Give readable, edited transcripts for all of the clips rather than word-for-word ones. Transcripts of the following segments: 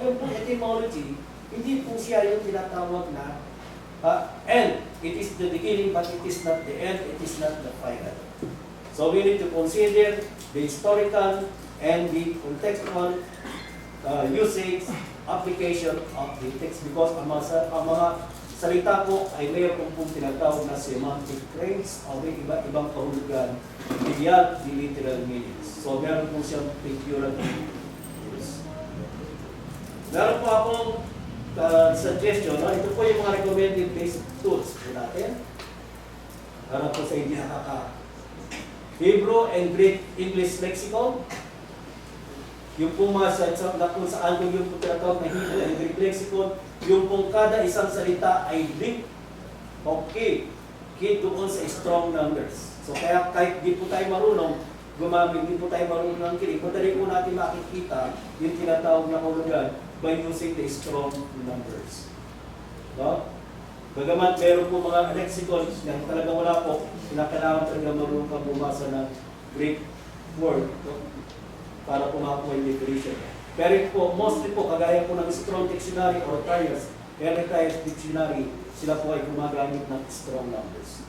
yung po etymology, hindi po siya yung tinatawag na end. It is the beginning, but it is not the end, it is not the final. So we need to consider the historical and the contextual usage, application of the text because ang mga salita po ay mayroon pong tinatawag na semantic traits o may iba-ibang kahulugan beyond the literal meanings. So meron po siyang figurative use. Meron po akong suggestion, no? Ito po yung mga recommended basic tools po natin. Para po sa hindi Hebrew and Greek English lexicon. Yung pong mga na kung saan yung tinatawag na Hebrew and Greek lexicon, yung pong kada isang salita ay link okay doon sa strong numbers. So kaya kahit di po tayo marunong gumamit, di po tayo marunong ng kilig, madali po natin makikita yung tinatawag na kahulugan by using the strong numbers. No? Bagamat meron po mga lexicon na talagang wala po, kinakailangan talaga marunong kang bumasa ng Greek word, no? Para po makakuha yung definition. Pero po, mostly po, kagaya po ng Strong Dictionary or Tyers, Heritage Dictionary, sila po ay gumagamit ng strong numbers.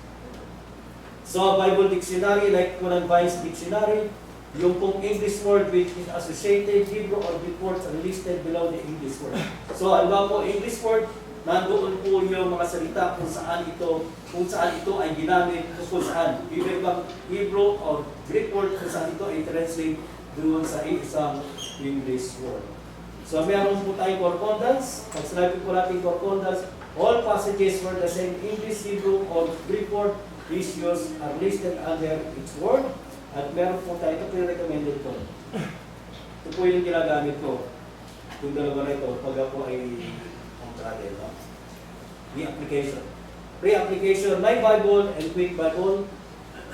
So, Bible Dictionary, like po ng Vine's Dictionary, yung pong English word which is associated Hebrew or Greek words are listed below the English word. So, alam po, English word, nandoon po yung mga salita kung saan ito ay ginamit, kung saan iba-ibang Hebrew or Greek word kung saan ito ay translate doon sa isang English word. So, meron po tayong concordance. Pag sinabi po natin concordance, all passages where the same English, Hebrew, or Greek word is used are listed under each word. At meron po tayo, ito po yung recommended ko. Ito po yung ginagamit ko. Yung dalawa na ito, pag ako ay contradel, no? The application. Pre-application, My Bible and Quick Bible.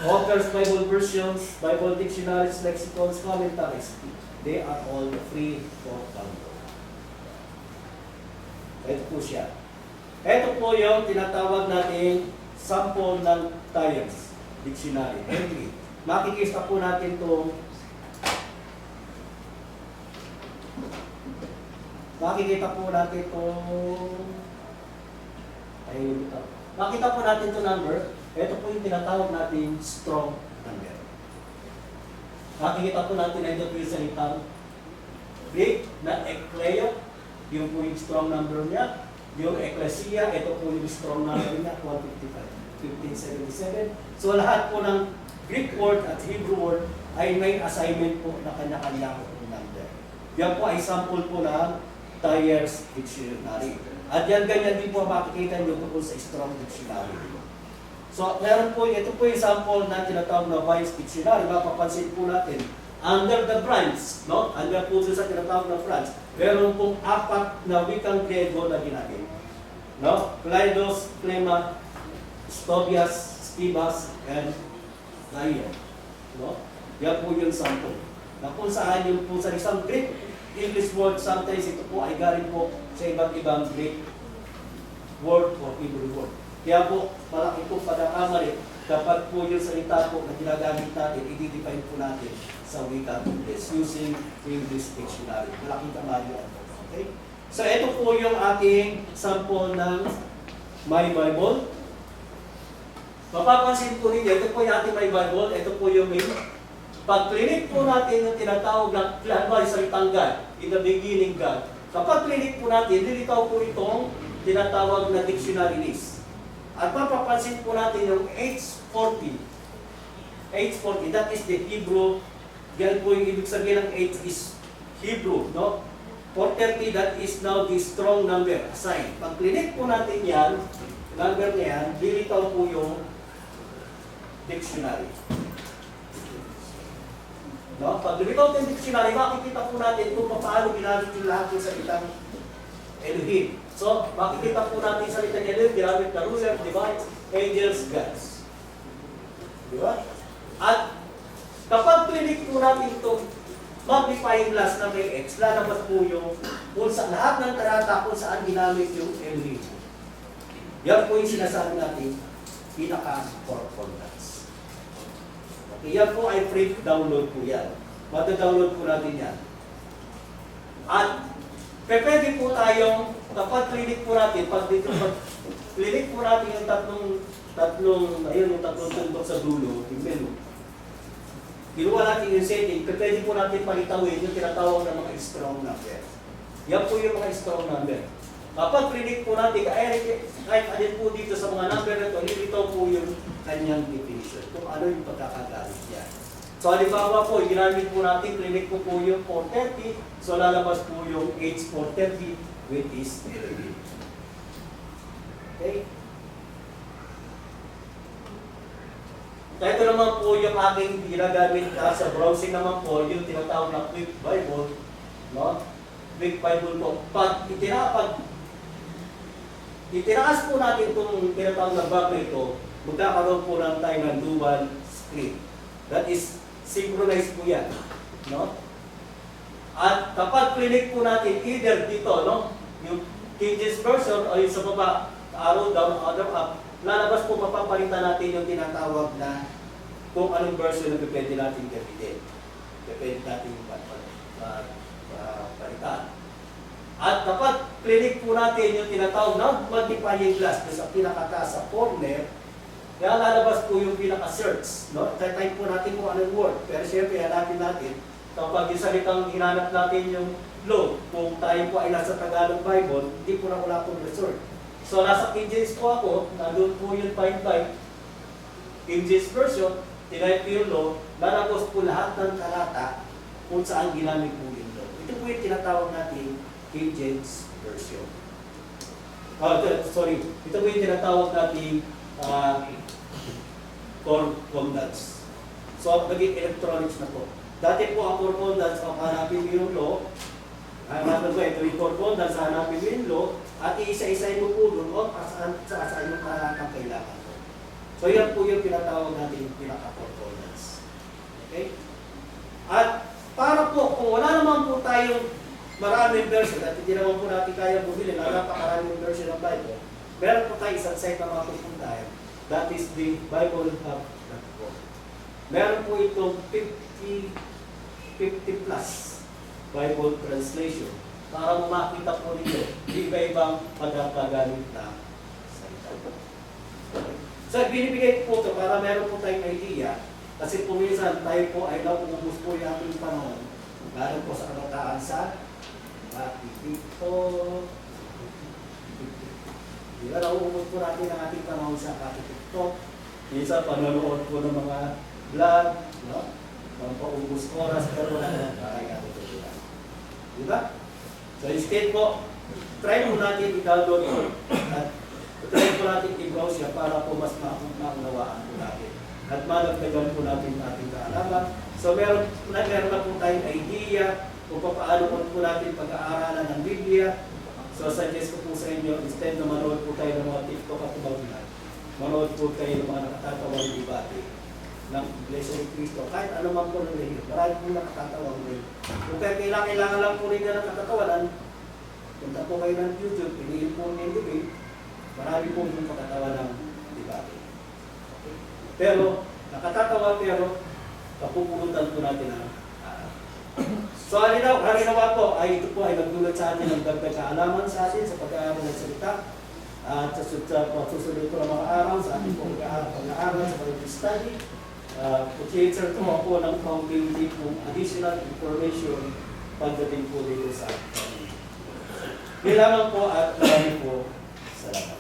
Authors, Bible versions, Bible dictionaries, lexicons, commentaries. They are all free for download. Ito po siya. Ito po yung tinatawag natin sample ng Tyers Dictionary. Henry. Makikita po natin itong makita po natin itong number. Ito po yung tinatawag natin strong number. Makikita po natin na ito po yung salitang Greek na ekleio, yung po yung strong number niya. Yung ecclesia, ito po yung strong number niya, 1577. So lahat po ng Greek word at Hebrew word ay may assignment po na kanya-kanya po number. Yan po ay sample po ng Tyers Dictionary. At yan ganyan din po makikita nyo po sa strong dictionary. So, meron po, ito po yung sample na tinatawag na Vine's Dictionary. Mapapansin po natin, under the branch, no? Under po sa tinatawag na branch, meron pong 4 na wikang Griego na ginamit. No? Kleidos, Klema, Stobias, Stibas, and Laia. No? Yan po yung sample. Na kung saan yung po sa isang Greek, English word, sometimes ito po ay galing po sa iba't ibang Greek word or Hebrew word. Kaya po, malaki po pagkakamali, dapat po yung salita po na ginagamit natin, i-define po natin sa wikang English using English Dictionary. Malaking kamali yan po. Okay? So, ito po yung ating sample ng My Bible. Mapapansin po ninyo, ito po yung ating My Bible, ito po yung main. Pag-clinic po natin yung tinatawag na halimbawa yung salitang God, in the beginning God. Kapag clinic po natin, lilitaw po itong tinatawag na dictionary list. At mapapansin po natin yung H40. H40, that is the Hebrew. Yan po yung ibig sabihin ng H is Hebrew, no? 430, that is now the strong number assigned. Pag clinic po natin yan, number na yan, lilitaw po yung dictionary. No? Pag lilitaw yung dictionary, makikita po natin kung paano ginamit yung lahat yung salitang Elohim. So, makikita po natin sa salitang Elohim, ginamit na ruler, divine, angels, gods. Di ba? At kapag clinic po natin itong magnifying glass na may X, lalabas po yung kung sa lahat ng talata kung saan ginamit yung Elohim. Yan po yung sinasabi natin, pinaka-concordance. Okay, yan po ay free download po yan. Mata-download po natin yan. At pwede po tayong, kapag clinic po natin, pag clinic po natin yung yung tatlong tundok sa dulo, yung menu, kinuha natin yung setting, pwede po natin palitawin yung tinatawag ng mga strong number. Yan po yung mga strong number. Kapag clinic po natin, kahit alin po dito sa mga number na ito, ito po yung kanyang definition, kung ano yung pagkakagamit niya. So, halimbawa po, ginamit po natin, clinic po yung 430, so lalabas po yung H430 with this element. Okay? Ito naman po yung aking ginagamit sa browsing naman po, yung tinatawag na Quick Bible, no? Quick Bible po. Pag itinaas po natin itong tinatawag na bar ito, magkakaroon po lang tayo ng dual screen. That is, synchronized po yan. No? At kapag clinic po natin, either dito, no? Yung King James Version o yung sa baba, arrow down, other up, lalabas po mapapalitan natin yung tinatawag na kung anong version na pwede natin gamitin. Pwede natin palitan. At kapag clinic po natin yung tinatawag na magnifying glass sa pinakataas sa corner, kaya lalabas po yung pinaka-search. No? Type po natin kung anong word. Pero siyempre, hanapin natin. Kapag yung salitang hinanap natin yung load, kung tayo po ay nasa Tagalog Bible, hindi po na wala pong resort. So, nasa King James po ako, nandun po yung find by King James Version, tinayip ko yung law, lalabas po lahat ng talata kung saan ginamit po yung law. Ito po yung tinatawag natin King James Version. Ito po yung tinatawag natin concordance. So, naging electronics na po. Dati po ang concordance, hanapin mo yung law, hanapin mo ito yung concordance, hanapin mo yung law, at iisa-isay mo po doon o saan yung talatang kailangan po. So, yan po yung pinatawag natin yung pinaka-concordance. Okay? At para po, kung wala naman po tayong maraming version, at hindi naman po natin kaya bumili na napakaraming version ng Bible, meron po tayo isang site na mapupuntahan. That is the BibleHub.com. Meron po itong 50 plus Bible translation para makita po ninyo iba-ibang pagkakagamit na salita. So, binibigay ko po ito para meron po tayong idea kasi po minsan tayo po ay nauubos po yung ating panahon lalo po sa kabataan sa Katipito. Diba, nauubos po natin ang ating panahon sa Katipito. Minsan, panonood po ng mga vlog, no? Pampaubos oras, pero wala na nakakaya ito. Diba? So instead po, try po natin i-download ito at try po natin i-browse siya para po mas maunawaan po natin. At malagdagan po natin ating kaalaman. So meron na po tayong idea kung paano po natin pag-aaralan ng Biblia. So suggest ko po sa inyo, instead na manood po tayo ng mga TikTok at about manood po kayo ng mga nakatatawang debate ng Iglesia ni Cristo. Kahit ano man po ng religion, marami po nakatatawang rin. Kung kailangan lang po rin na nakakatawanan, punta po kayo ng YouTube, piliin po ng debate, marami po yung pakatawa ng debate. Okay. Pero, nakatatawa pero, kapupulutan po natin ang So, halinawa po, ay ito po ay nagdulot sa atin ng dagdag kaalaman sa atin sa pag-aaral ng salita. At sa susunod po ng mga araw sa ating pag-aaral sa Bible study. Pag-cater po ako ng founding po additional information pagdating po dito sa atin. Kailangan po at marami po salamat.